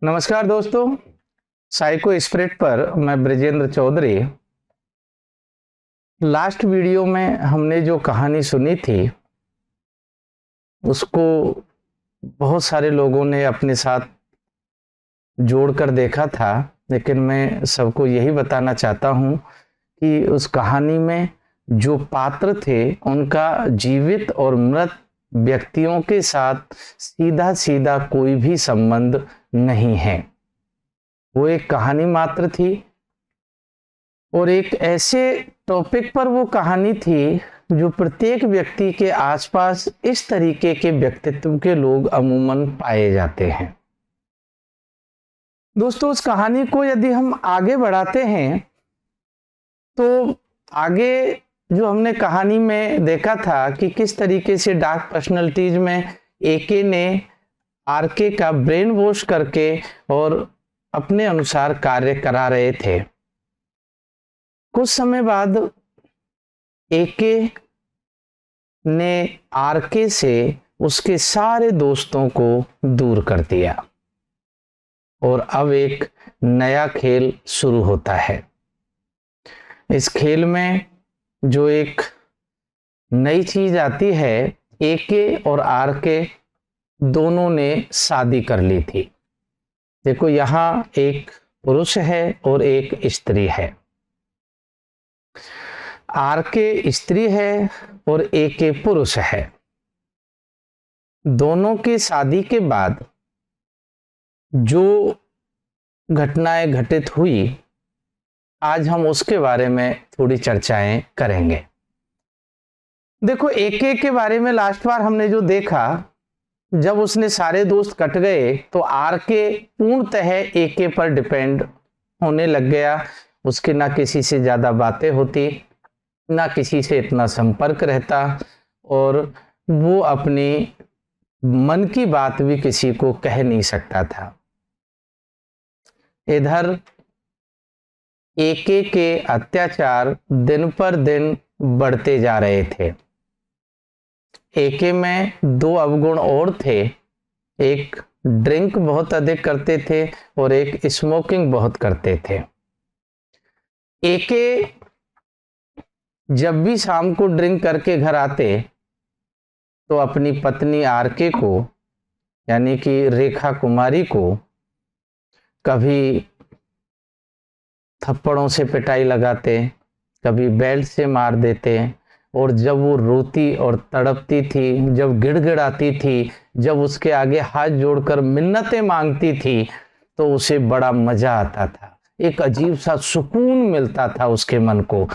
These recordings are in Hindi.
नमस्कार दोस्तों, साइको स्पिरिट पर मैं ब्रजेंद्र चौधरी। लास्ट वीडियो में हमने जो कहानी सुनी थी उसको बहुत सारे लोगों ने अपने साथ जोड़कर देखा था, लेकिन मैं सबको यही बताना चाहता हूँ कि उस कहानी में जो पात्र थे उनका जीवित और मृत व्यक्तियों के साथ सीधा सीधा कोई भी संबंध नहीं है। वो एक कहानी मात्र थी और एक ऐसे टॉपिक पर वो कहानी थी जो प्रत्येक व्यक्ति के आसपास इस तरीके के व्यक्तित्व के लोग अमूमन पाए जाते हैं। दोस्तों, उस कहानी को यदि हम आगे बढ़ाते हैं तो आगे जो हमने कहानी में देखा था कि किस तरीके से डार्क पर्सनैलिटीज में एके ने आरके का ब्रेन वॉश करके और अपने अनुसार कार्य करा रहे थे। कुछ समय बाद एके ने आरके से उसके सारे दोस्तों को दूर कर दिया और अब एक नया खेल शुरू होता है। इस खेल में जो एक नई चीज आती है, एके और आरके दोनों ने शादी कर ली थी। देखो, यहां एक पुरुष है और एक स्त्री है। आरके स्त्री है और एके पुरुष है। दोनों की शादी के बाद जो घटनाएं घटित हुई, आज हम उसके बारे में थोड़ी चर्चाएं करेंगे। देखो, एके के बारे में लास्ट बार हमने जो देखा, जब उसने सारे दोस्त कट गए तो आरके पूर्णतः एके पर डिपेंड होने लग गया। उसके ना किसी से ज्यादा बातें होती, ना किसी से इतना संपर्क रहता और वो अपनी मन की बात भी किसी को कह नहीं सकता था। इधर एके के अत्याचार दिन पर दिन बढ़ते जा रहे थे। एके में दो अवगुण और थे, एक ड्रिंक बहुत अधिक करते थे और एक स्मोकिंग बहुत करते थे। एके जब भी शाम को ड्रिंक करके घर आते तो अपनी पत्नी आरके को, यानी कि रेखा कुमारी को, कभी थप्पड़ों से पिटाई लगाते, कभी बेल्ट से मार देते और जब वो रोती और तड़पती थी, जब गिड़गिड़ाती थी, जब उसके आगे हाथ जोड़कर मिन्नतें मांगती थी तो उसे बड़ा मजा आता था। एक अजीब सा सुकून मिलता था उसके मन को।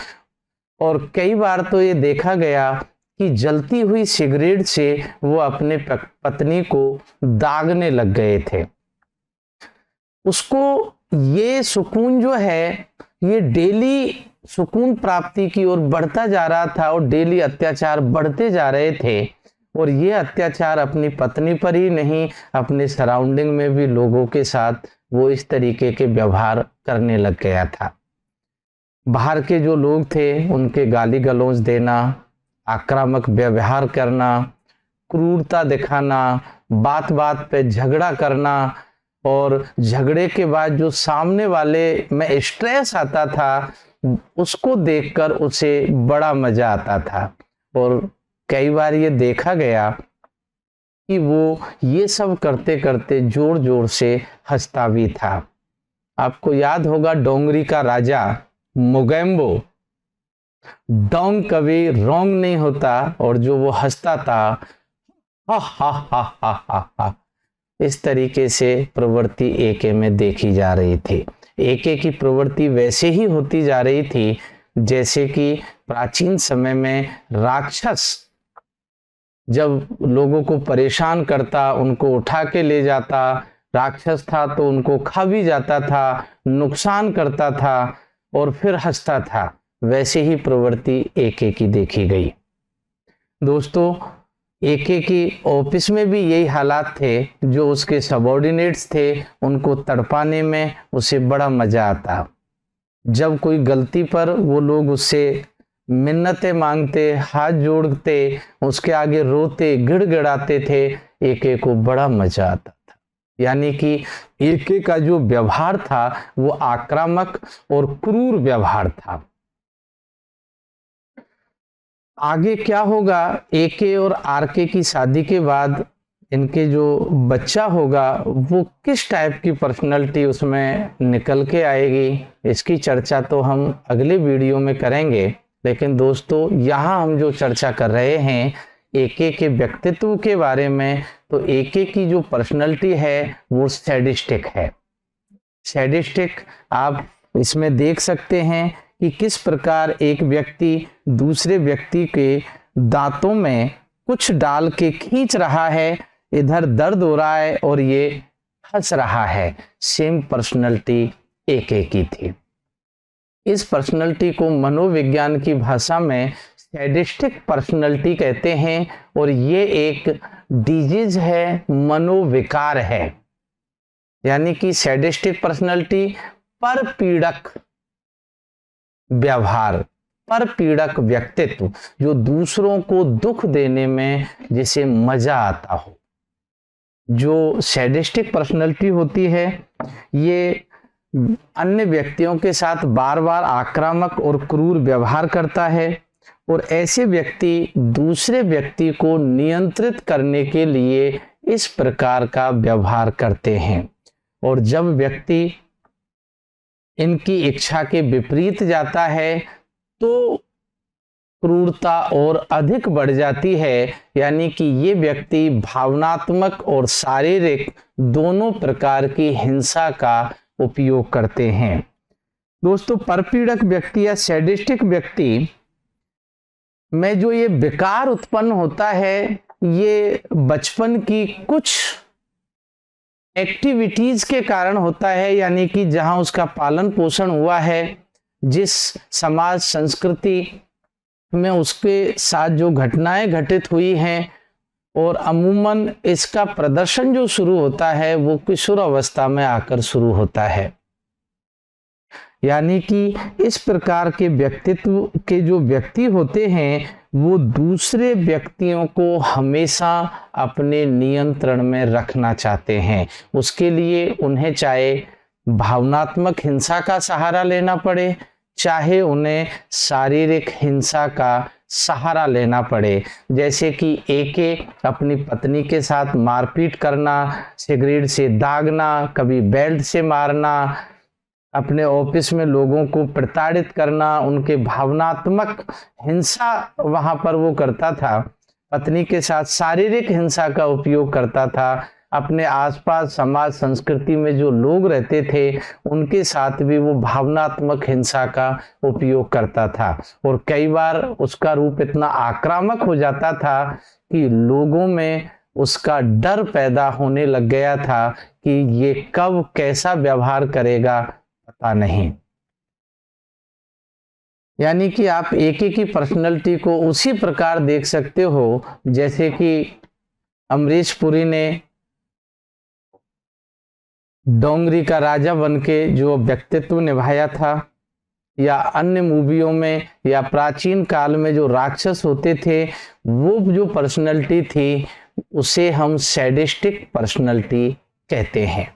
और कई बार तो ये देखा गया कि जलती हुई सिगरेट से वो अपने पत्नी को दागने लग गए थे। उसको ये सुकून जो है, ये डेली सुकून प्राप्ति की ओर बढ़ता जा रहा था और डेली अत्याचार बढ़ते जा रहे थे। और ये अत्याचार अपनी पत्नी पर ही नहीं, अपने सराउंडिंग में भी लोगों के साथ वो इस तरीके के व्यवहार करने लग गया था। बाहर के जो लोग थे उनके गाली गलौज देना, आक्रामक व्यवहार करना, क्रूरता दिखाना, बात बात पे झगड़ा करना और झगड़े के बाद जो सामने वाले में स्ट्रेस आता था उसको देखकर उसे बड़ा मजा आता था। और कई बार ये देखा गया कि वो ये सब करते करते जोर जोर से हंसता भी था। आपको याद होगा डोंगरी का राजा मोगेम्बो, डोंग कभी रोंग नहीं होता और जो वो हंसता था, हा हा हा हा हा हा, इस तरीके से प्रवृत्ति एके में देखी जा रही थी। एके की प्रवृत्ति वैसे ही होती जा रही थी जैसे कि प्राचीन समय में राक्षस जब लोगों को परेशान करता, उनको उठा के ले जाता, राक्षस था तो उनको खा भी जाता था, नुकसान करता था और फिर हंसता था। वैसे ही प्रवृत्ति एके की देखी गई। दोस्तों, एके की ऑफिस में भी यही हालात थे। जो उसके सबॉर्डिनेट्स थे उनको तड़पाने में उसे बड़ा मजा आता। जब कोई गलती पर वो लोग उससे मिन्नतें मांगते, हाथ जोड़ते, उसके आगे रोते, गिड़गिड़ाते थे, एके को बड़ा मजा आता था। यानी कि एके का जो व्यवहार था वो आक्रामक और क्रूर व्यवहार था। आगे क्या होगा, एके और आरके की शादी के बाद इनके जो बच्चा होगा वो किस टाइप की पर्सनैलिटी उसमें निकल के आएगी, इसकी चर्चा तो हम अगले वीडियो में करेंगे। लेकिन दोस्तों यहाँ हम जो चर्चा कर रहे हैं एके के व्यक्तित्व के बारे में, तो एके की जो पर्सनैलिटी है वो सैडिस्टिक है। सैडिस्टिक आप इसमें देख सकते हैं कि किस प्रकार एक व्यक्ति दूसरे व्यक्ति के दांतों में कुछ डाल के खींच रहा है, इधर दर्द हो रहा है और ये हंस रहा है। सेम पर्सनैलिटी एके की थी। इस पर्सनैलिटी को मनोविज्ञान की भाषा में सैडिस्टिक पर्सनैलिटी कहते हैं और ये एक डिजीज है, मनोविकार है। यानी कि सैडिस्टिक पर्सनैलिटी परपीड़क व्यवहार, परपीड़क व्यक्तित्व, जो दूसरों को दुख देने में जिसे मजा आता हो। जो सैडिस्टिक पर्सनैलिटी होती है ये अन्य व्यक्तियों के साथ बार बार आक्रामक और क्रूर व्यवहार करता है और ऐसे व्यक्ति दूसरे व्यक्ति को नियंत्रित करने के लिए इस प्रकार का व्यवहार करते हैं। और जब व्यक्ति इनकी इच्छा के विपरीत जाता है तो क्रूरता और अधिक बढ़ जाती है। यानी कि ये व्यक्ति भावनात्मक और शारीरिक दोनों प्रकार की हिंसा का उपयोग करते हैं। दोस्तों परपीड़क व्यक्ति या सैडिस्टिक व्यक्ति में जो ये विकार उत्पन्न होता है ये बचपन की कुछ एक्टिविटीज के कारण होता है। यानी कि जहां उसका पालन पोषण हुआ है, जिस समाज संस्कृति में उसके साथ जो घटनाएं घटित हुई हैं, और अमूमन इसका प्रदर्शन जो शुरू होता है वो किशोर अवस्था में आकर शुरू होता है। यानी कि इस प्रकार के व्यक्तित्व के जो व्यक्ति होते हैं वो दूसरे व्यक्तियों को हमेशा अपने नियंत्रण में रखना चाहते हैं। उसके लिए उन्हें चाहे भावनात्मक हिंसा का सहारा लेना पड़े, चाहे उन्हें शारीरिक हिंसा का सहारा लेना पड़े। जैसे कि एके अपनी पत्नी के साथ मारपीट करना, सिगरेट से दागना, कभी बेल्ट से मारना, अपने ऑफिस में लोगों को प्रताड़ित करना, उनके भावनात्मक हिंसा वहां पर वो करता था। पत्नी के साथ शारीरिक हिंसा का उपयोग करता था। अपने आसपास समाज संस्कृति में जो लोग रहते थे उनके साथ भी वो भावनात्मक हिंसा का उपयोग करता था। और कई बार उसका रूप इतना आक्रामक हो जाता था कि लोगों में उसका डर पैदा होने लग गया था कि ये कब कैसा व्यवहार करेगा पता नहीं। यानी कि आप एके की पर्सनैलिटी को उसी प्रकार देख सकते हो जैसे कि अमरीश पुरी ने डोंगरी का राजा बनके जो व्यक्तित्व निभाया था, या अन्य मूवियों में या प्राचीन काल में जो राक्षस होते थे वो जो पर्सनैलिटी थी उसे हम सैडिस्टिक पर्सनैलिटी कहते हैं।